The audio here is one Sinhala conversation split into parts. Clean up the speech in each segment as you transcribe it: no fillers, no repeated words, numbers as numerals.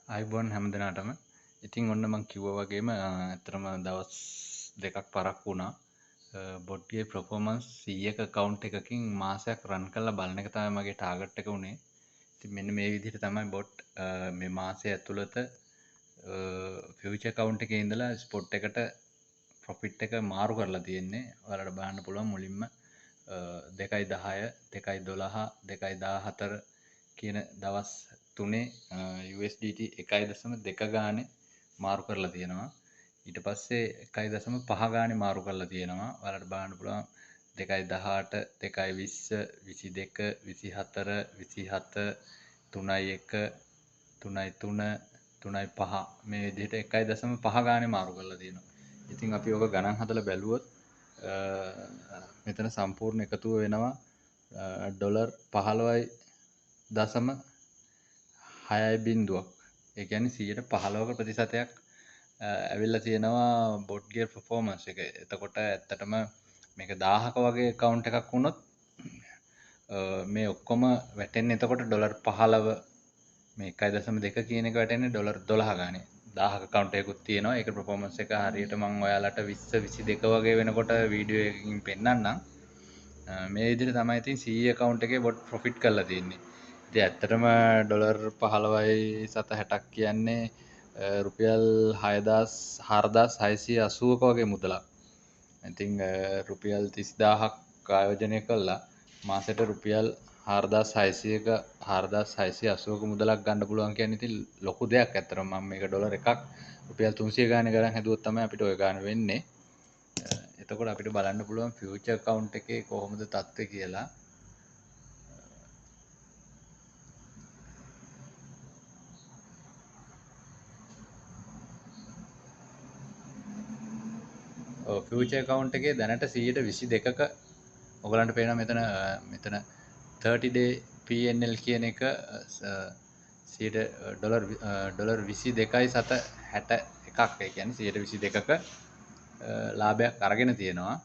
අයිබෝන් හැමදෙනාටම. ඉතින් ඔන්න මං කිව්වා වගේම ඇත්තටම දවස් දෙකක් පරක් වුණා. බොට්ගේ ප්‍රොෆෝමන්ස් 100ක account එකකින් මාසයක් රන් කරලා බලන එක තමයි මගේ ටාගට් එක උනේ. ඉතින් මෙන්න මේ විදිහට තමයි බොට් මේ මාසය ඇතුළත ෆියුචර් account එකේ ඉඳලා ස්පොට් එකට ප්‍රොෆිට් එක මාරු කරලා තියෙන්නේ. ඔයාලට බලන්න පුළුවන් මුලින්ම 2.10 2.12 2.14 කියන දවස් තුනේ USDT 1.2 ගානේ මාරු කරලා තියෙනවා. ඊට පස්සේ 1.5 ගානේ මාරු කරලා තියෙනවා. ඔයාලට බලන්න පුළුවන් 2.18 2.20 22 24 27 3.1 3.3 3.5 මේ විදිහට 1.5 ගානේ මාරු කරලා තියෙනවා. ඉතින් අපි ඔක ගණන් හදලා බැලුවොත් මෙතන සම්පූර්ණ එකතුව වෙනවා ඩොලර් 15.6 ඒ කියන්නේ 115ක ප්‍රතිශතයක් ඇවිල්ලා තියෙනවා බොට්ගේ පර්ෆෝමන්ස් එක. එතකොට ඇත්තටම මේක 1000ක වගේ account එකක් වුණොත් මේ ඔක්කොම වැටෙන්නේ එතකොට ඩොලර් 15 මේ 1.2 කියන එක වැටෙන්නේ ඩොලර් 12 ගානේ. 1000ක account එකකුත් තියෙනවා. ඒක performance එක හරියට මම ඔයාලට 20 22 වගේ වෙනකොට වීඩියෝ එකකින් පෙන්නන්නම්. මේ විදිහට තමයි ඉතින් 100 account එකේ බොට් ප්‍රොෆිට් කරලා තියෙන්නේ. ඉතින් ඇත්තටම ඩොලර් 15.60ක් කියන්නේ රුපියල් 4680ක වගේ මුදලක්. ඉතින් රුපියල් 30000ක් ආයෝජනය කළා මාසෙට රුපියල් 4600ක 4680ක මුදලක් ගන්න පුළුවන් කියන්නේ ඉතින් ලොකු දෙයක්. ඇත්තටම මම මේක ඩොලර් එකක් රුපියල් 300 ගානේ ගණන් හැදුවොත් තමයි අපිට ওই ගාන වෙන්නේ. එතකොට අපිට බලන්න පුළුවන් ෆියුචර් account එකේ කොහොමද තත්ත්වය කියලා. ෆියුචර් account එකේ දැනට 122ක ඔයගලන්ට පේනවා මෙතන 30 day PNL කියන එක ඩොලර් 22.61ක්. ඒ කියන්නේ 122ක ලාභයක් අරගෙන තියෙනවා.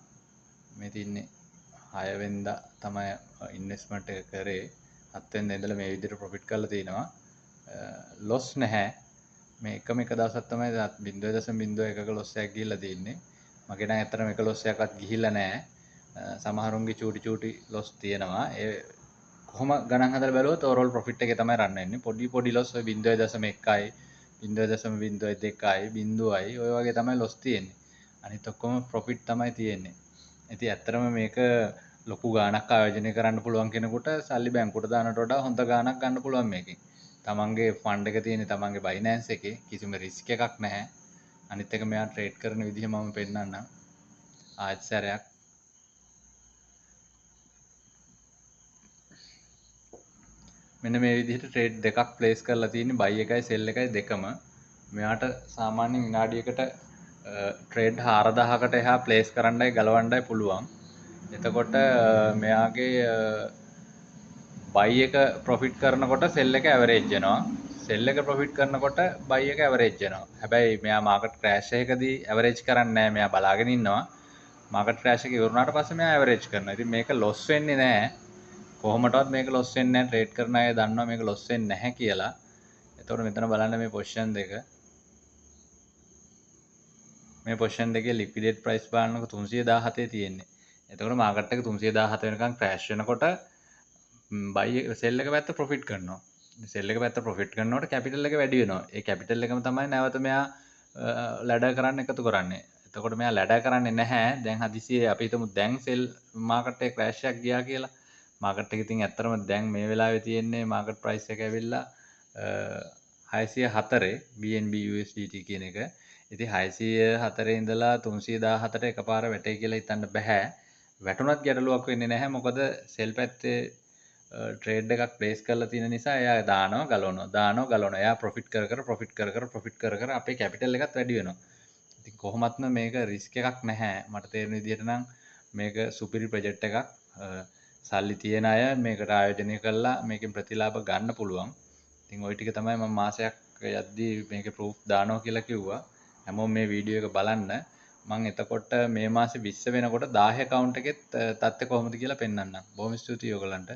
මේ තින්නේ 6 වෙනිදා තමයි ඉන්වෙස්ට්මන්ට් එක කරේ. 7 වෙනිදා ඉඳලා මේ විදිහට ප්‍රොෆිට් කරලා තිනවා. ලොස් නැහැ. මේ එකම එක දවසක් තමයි 0.01ක ලොස් එකක් ගිහිල්ලා තින්නේ. මගේ නම් ඇත්තටම එක ලොස් එකක්වත් ගිහිල්ලා නැහැ. සමහරුන්ගේ චූටි ලොස් තියෙනවා. ඒ කොහොම ගණන් හදලා බැලුවොත් ඕවරෝල් ප්‍රොෆිට් එකේ තමයි රන් වෙන්නේ. පොඩි ලොස් ඔය 0.1යි 0.02යි 0යි ඔය වගේ තමයි ලොස් තියෙන්නේ. අනිත් ඔක්කොම ප්‍රොෆිට් තමයි තියෙන්නේ. ඉතින් ඇත්තටම මේක ලොකු ගාණක් ආයෝජනය කරන්න පුළුවන් කෙනෙකුට සල්ලි බැංකුවට දානට වඩා හොඳ ගාණක් ගන්න පුළුවන් මේකෙන්. තමන්ගේ ෆන්ඩ් එක තියෙන්නේ තමන්ගේ බයිනෑන්ස් එකේ. කිසිම රිස්ක් එකක් නැහැ. අනිත් එක මෙයා ට්‍රේඩ් කරන විදිහ මම පෙන්නන්නම්. ආයෙත් සැරයක් මෙන්න මේ විදිහට ට්‍රේඩ් දෙකක් ප්ලේස් කරලා තියෙන්නේ බයි එකයි සෙල් එකයි දෙකම. මෙයාට සාමාන්‍ය විනාඩියකට ට්‍රේඩ් 4000කට එහා ප්ලේස් කරන්නයි ගලවන්නයි පුළුවන්. එතකොට මෙයාගේ බයි එක ප්‍රොෆිට් කරනකොට සෙල් එක ඇවරේජ් වෙනවා. සෙල් එක ප්‍රොෆිට් කරනකොට බයි එක ඇවරේජ් වෙනවා. හැබැයි මෙයා මාකට් ක්‍රෑෂ් එකකදී ඇවරේජ් කරන්නේ නැහැ. මෙයා බලාගෙන ඉන්නවා. මාකට් ක්‍රෑෂ් එක ඉවරනාට පස්සේ මෙයා ඇවරේජ් කරනවා. ඉතින් මේක ලොස් වෙන්නේ නැහැ. කොහොමටවත් මේක ලොස් වෙන්නේ නැහැ. ට්‍රේඩ් කරන අය දන්නවා මේක ලොස් වෙන්නේ නැහැ කියලා. එතකොට මෙතන බලන්න මේ පොසිෂන් දෙක. මේ පොසිෂන් දෙකේ ලික්විඩේට් ප්‍රයිස් බලනකොට 317 තියෙන්නේ. එතකොට මාකට් එක 317 වෙනකන් ක්‍රෑෂ් වෙනකොට බයි සෙල් එක පැත්ත ප්‍රොෆිට් කරනවා. සෙල් එක පැත්ත ප්‍රොෆිට් කරනකොට කැපිටල් එක වැඩි වෙනවා. ඒ කැපිටල් එකම තමයි නැවත මෙයා ලැඩර් කරන්න එකතු කරන්නේ. එතකොට මෙයා ලැඩර් කරන්නේ නැහැ. දැන් හදිසියේ අපි හිතමු දැන් සෙල් මාකට් එකේ ක්‍රෑෂ් එකක් ගියා කියලා. මාකට් එක ඉතින් ඇත්තටම දැන් මේ වෙලාවේ තියෙන්නේ මාකට් ප්‍රයිස් එක ඇවිල්ලා 604 BNB USDT කියන එක. ඉතින් 604 ඉඳලා 317ට එකපාර වැටේ කියලා හිතන්න බෑ. වැටුණත් ගැටලුවක් වෙන්නේ නැහැ. මොකද සෙල් පැත්තේ ට්‍රේඩ් එකක් ප්ලේස් කරලා තියෙන නිසා එයා දානවා ගලවනවා. එයා ප්‍රොෆිට් කර අපේ කැපිටල් එකත් වැඩි වෙනවා. ඉතින් කොහොමත්ම මේක රිස්ක් එකක් නැහැ. මට තේරෙන විදිහට නම් මේක සුපිරි ප්‍රොජෙක්ට් එකක්. සල්ලි තියෙන අය මේකට ආයෝජනය කළා මේකෙන් ප්‍රතිලාභ ගන්න පුළුවන්. ඉතින් ওই ටික තමයි මම මාසයක් යද්දී මේකේ ප්‍රූෆ් දානවා කියලා කිව්වා. හැමෝම මේ වීඩියෝ එක බලන්න. මම එතකොට මේ මාසේ 20 වෙනකොට 10 account එකෙත් තත්ත්වය කොහොමද කියලා පෙන්නන්නම්. බොහොම ස්තුතියි ඔයගලන්ට.